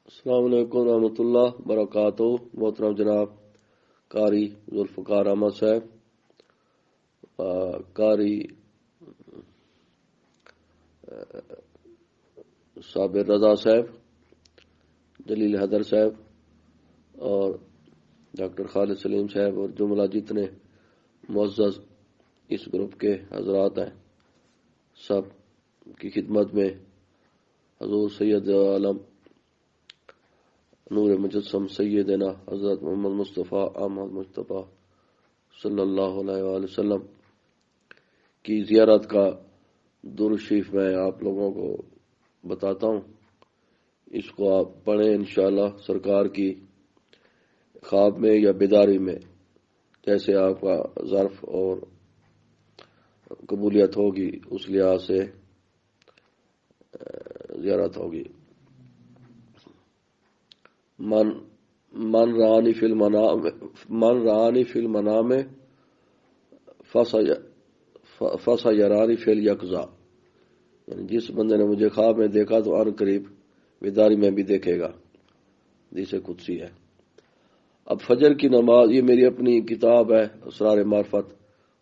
السلام علیکم ورحمۃ اللہ وبرکاتہ۔ محترم جناب قاری ذوالفقار احمد صاحب، قاری صابر رضا صاحب، جلیل حیدر صاحب اور ڈاکٹر خالد سلیم صاحب اور جملہ جتنے معزز اس گروپ کے حضرات ہیں، سب کی خدمت میں حضور سید عالم نور مجسم سیدنا حضرت محمد مصطفیٰ احمد مصطفیٰ صلی اللہ علیہ وآلہ وسلم کی زیارت کا درود شریف میں آپ لوگوں کو بتاتا ہوں۔ اس کو آپ پڑھیں انشاءاللہ سرکار کی خواب میں یا بیداری میں، جیسے آپ کا ظرف اور قبولیت ہوگی اس لحاظ سے زیارت ہوگی۔ من رآنی فی المنام فسیرانی فی الیقظہ، یعنی جس بندے نے مجھے خواب میں دیکھا تو ان قریب بیداری میں بھی دیکھے گا، حدیث قدسی ہے۔ اب فجر کی نماز، یہ میری اپنی کتاب ہے اسرار معرفت،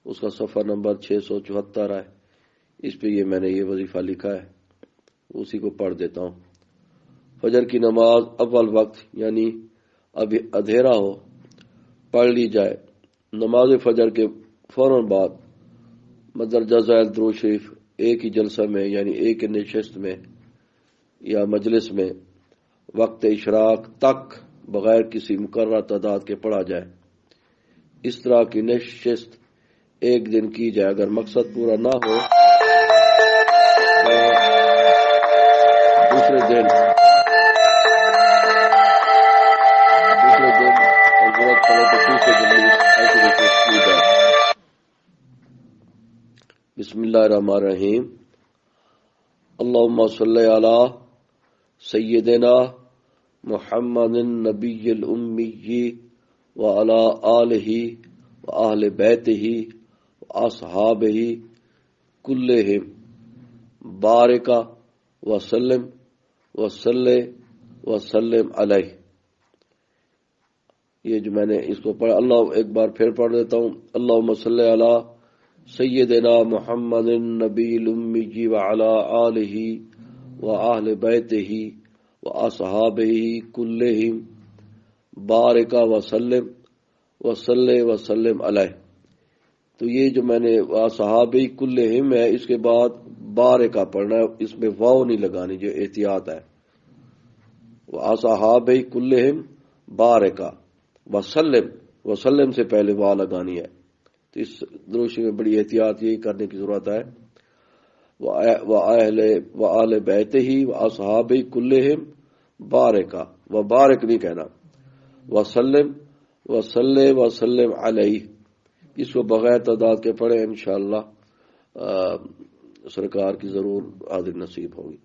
اس کا صفحہ نمبر 674 ہے، اس پہ یہ میں نے یہ وظیفہ لکھا ہے، اسی کو پڑھ دیتا ہوں۔ فجر کی نماز اول وقت یعنی ابھی اندھیرا ہو پڑھ لی جائے۔ نماز فجر کے فوراً بعد مدرجہ ذیل درود شریف ایک ہی جلسہ میں یعنی ایک نشست میں یا مجلس میں وقت اشراق تک بغیر کسی مقررہ تعداد کے پڑھا جائے۔ اس طرح کی نشست ایک دن کی جائے، اگر مقصد پورا نہ ہو تو دوسرے دن اور ضرورت پڑے تو دوسرے دن ایسی نشست کی جائے۔ بسم اللہ الرحمن الرحیم۔ اللہم صلی علی سیدنا محمد النبی الامی وعلی آلہ وآل بیتہ واصحابہ کلہم بارک وسلم وسلم علیہ۔ یہ جو میں نے اس کو پڑھا، اللہ ایک بار پھر پڑھ دیتا ہوں۔ اللہم صلی علی سیدنا محمد النبی الامی وعلی آلہ وآل بیتہ واصحابہ کلہم بارک وسلم علیہ۔ تو یہ جو میں نے صحابی کلہم ہے، اس کے بعد بارکہ پڑھنا ہے، اس میں واو نہیں لگانی، جو احتیاط ہے۔ صحابی کلہم بارکہ وسلم سے پہلے واو لگانی ہے، تو اس دروشی میں بڑی احتیاط یہی کرنے کی ضرورت ہے۔ وآل بیتہ واصحابہ کلہم بارکہ، وبارک نہیں کہنا، وسلم علیہ۔ اس کو بغیر تعداد کے پڑھیں، انشاءاللہ سرکار کی ضرور حاضر نصیب ہوگی۔